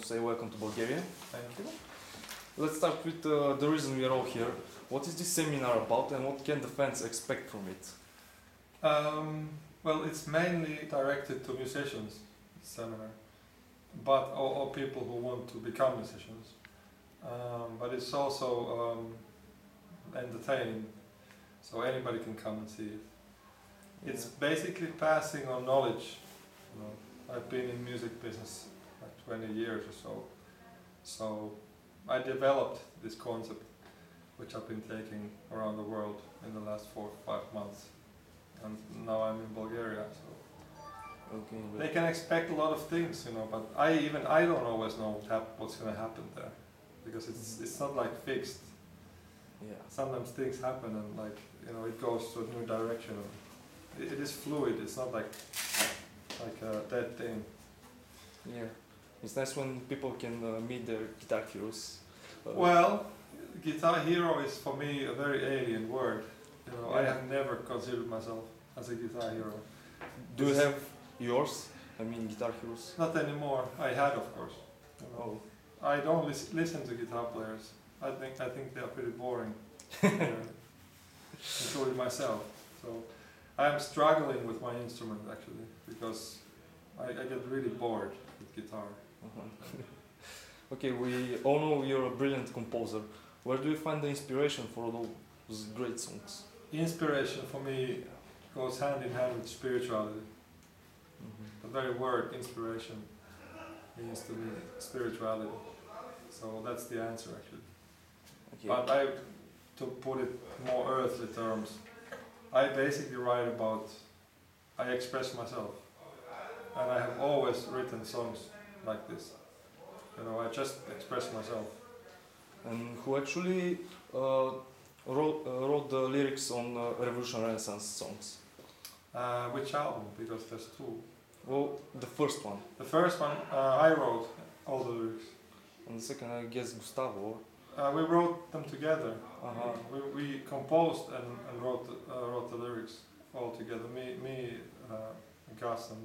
say welcome to Bulgaria. Thank you. Let's start with the reason we are all here. What is this seminar about and what can the fans expect from it? Well, it's mainly directed to musicians, the seminar, but or people who want to become musicians. But it's also entertaining, so anybody can come and see it. It's basically passing on knowledge. You know, I've been in music business like 20 years or so, so I developed this concept, which I've been taking around the world in the last 4 or 5 months, and now I'm in Bulgaria. So they can expect a lot of things, you know. But I don't always know what's going to happen there, because it's not like fixed. Yeah. Sometimes things happen and it goes to a new direction. It is fluid. It's not like a dead thing. Yeah, it's nice when people can meet their guitar heroes. Well, guitar hero is for me a very alien word. You know, I have never considered myself as a guitar hero. Do you have yours? I mean, guitar heroes? Not anymore. I had, of course. You know. I don't listen to guitar players. I think they are pretty boring, including myself. So I am struggling with my instrument actually, because I get really bored with guitar. Okay, we all know you're a brilliant composer. Where do you find the inspiration for those great songs? Inspiration for me goes hand in hand with spirituality. The very word inspiration means to me spirituality. So that's the answer actually. Okay. But to put it more earthly terms, I basically write about, I express myself. And I have always written songs like this. You know, I just express myself. And who actually wrote the lyrics on Revolution Renaissance songs? Which album? Because there's 2. Well, the first one. The first one, I wrote all the lyrics. And the second, I guess, Gustavo. We wrote them together. We composed and wrote the lyrics all together. Me, Gus, and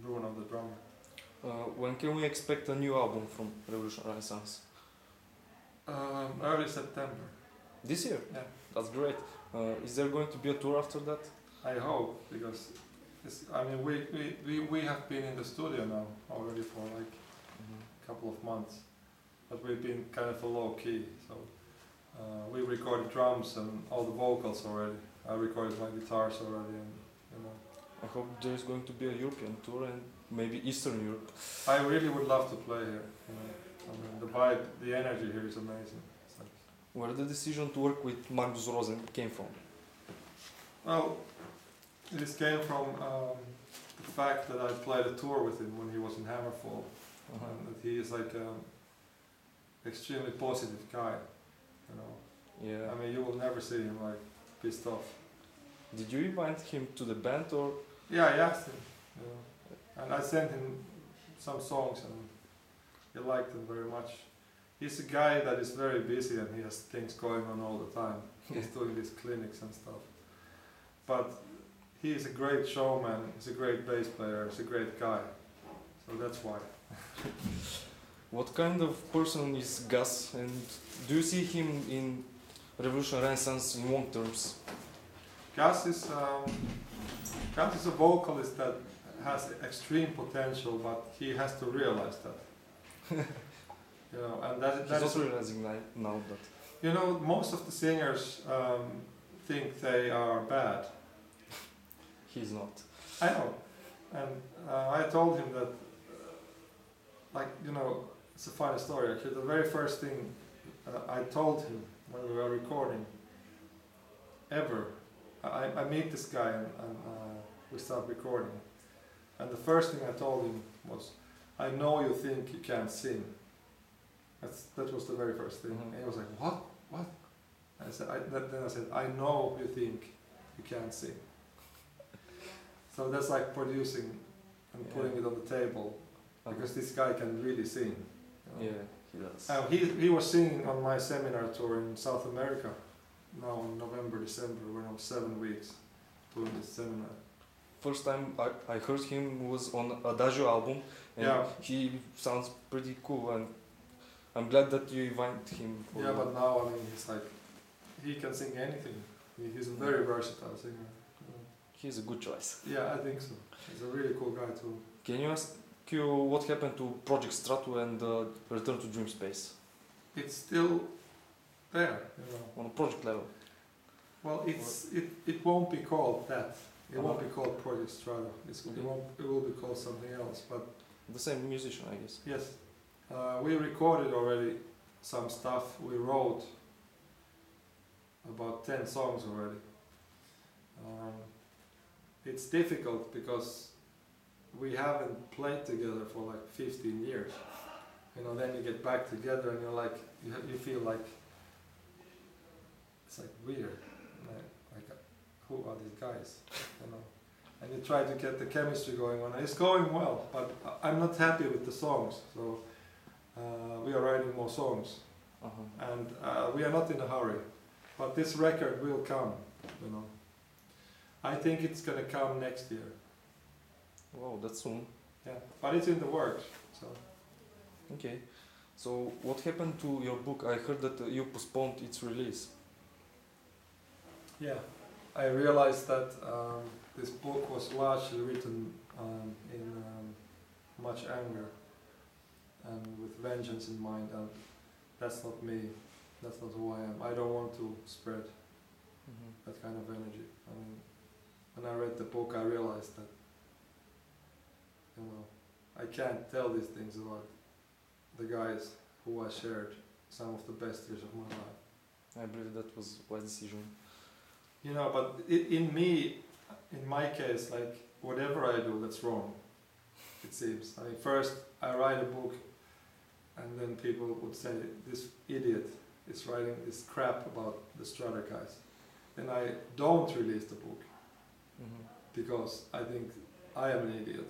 Bruno, the drummer. When can we expect a new album from Revolution Renaissance? Early September. This year? Yeah. That's great. Is there going to be a tour after that? I hope, because we have been in the studio now already for like a couple of months, but we've been kind of a low key. So we recorded drums and all the vocals already. I recorded my guitars already, and you know. I hope there's going to be a European tour and maybe Eastern Europe. I really would love to play here. You know. I mean, the vibe, the energy here is amazing. Where the decision to work with Magnus Rosen came from? Well, this came from the fact that I played a tour with him when he was in Hammerfall, and that he is like an extremely positive guy. You know. Yeah. I mean, you will never see him like pissed off. Did you invite him to the band or? Yeah, I asked him, you know, and I sent him some songs, and he liked them very much. He's a guy that is very busy and he has things going on all the time. He's doing these clinics and stuff. But he is a great showman, he's a great bass player, he's a great guy. So that's why. What kind of person is Gus, and do you see him in Revolution Renaissance in long terms? Gus is a vocalist that has extreme potential, but he has to realize that. You know, and that He's also realizing now that. You know, most of the singers think they are bad. He's not. I know, and I told him that, it's a funny story actually. The very first thing I told him when we were recording, ever, I meet this guy and we start recording, and the first thing I told him was, "I know you think you can't sing." That was the very first thing. And he was like, "What? What?" Then I said, "I know you think you can't sing." So that's like producing and putting it on the table, because this guy can really sing. You know? Yeah, he does. He was singing on my seminar tour in South America, now in November, December, when I was 7 weeks doing this seminar. First time I heard him was on Adagio album, And Yeah. he sounds pretty cool, and I'm glad that you invited him. For Yeah, but now I mean he's like, he can sing anything. He's a very versatile singer. he's a good choice. Yeah, I think so. He's a really cool guy too. Can you ask you what happened to Project Strato and Return to Dream Space It's still there, you know. on a project level? Well, it won't be called that. It won't be called Project Strata. It will be called something else. But The same musician, I guess. yes, we recorded already some stuff. We wrote about 10 songs already. It's difficult because we haven't played together for like 15 years. You know, then you get back together and you're like, you feel like it's like weird. Like who are these guys? You know, and you try to get the chemistry going on. It's going well, but I'm not happy with the songs. So we are writing more songs, and we are not in a hurry. But this record will come. You know, I think it's gonna come next year. Wow, that's soon. Yeah, but it's in the works. So Okay. So what happened to your book? I heard that you postponed its release. yeah, I realized that this book was largely written in much anger and with vengeance in mind, and that's not me. That's not who I am. I don't want to spread that kind of energy. I mean, when I read the book, I realized that, you know, I can't tell these things about the guys who I shared some of the best years of my life. I believe that was a wise decision. You know, but in my case, like, whatever I do, that's wrong, it seems. I mean, first I write a book, and then people would say, this idiot is writing this crap about the Strata guys. Then I don't release the book, because I think I am an idiot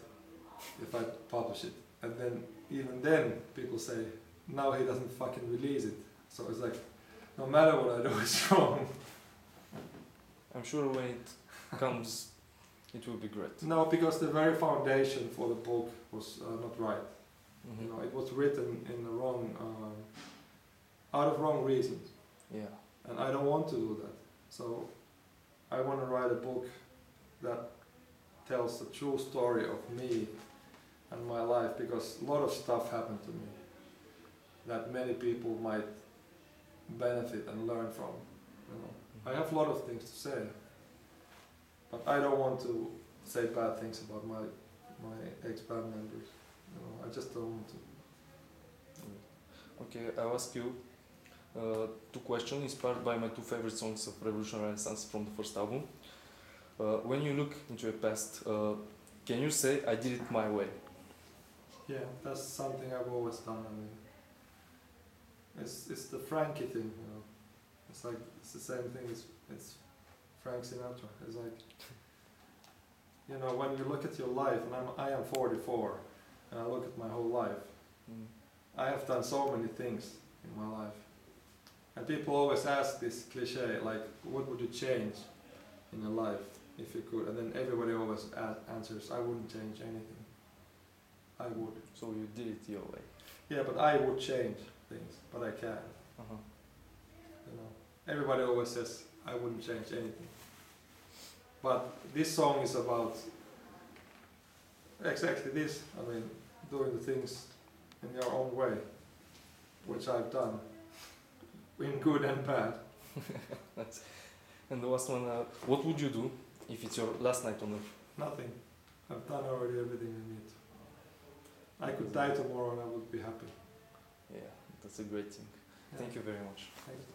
if I publish it. And then, even then, people say, now he doesn't fucking release it. So it's like, no matter what I do, it's wrong. I'm sure when it comes, it will be great. No, because the very foundation for the book was not right. You know, it was written in the wrong, out of wrong reasons. Yeah. And I don't want to do that. So I want to write a book that tells the true story of me and my life, because a lot of stuff happened to me that many people might benefit and learn from. You know, I have a lot of things to say, but I don't want to say bad things about my ex-band members. You know, I just don't want to. Okay, I'll ask you two questions inspired by my two favorite songs of Revolution Renaissance from the first album. When you look into your past, can you say I did it my way? Yeah, that's something I've always done. I mean, it's the Frankie thing, you know. It's like, it's the same thing. It's Frank Sinatra. It's like, you know, when you look at your life, and I am 44, and I look at my whole life. I have done so many things in my life, and people always ask this cliche, like, what would you change in your life if you could? And then everybody always answers, I wouldn't change anything. I would. So you did it your way. Yeah, but I would change things, but I can't. You know, everybody always says I wouldn't change anything. But this song is about exactly this. I mean, doing the things in your own way, which I've done, in good and bad. And the last one, what would you do if it's your last night on earth? Nothing. I've done already everything I need. I could die tomorrow and I would be happy. Yeah, that's a great thing. Yeah. Thank you very much. Thanks.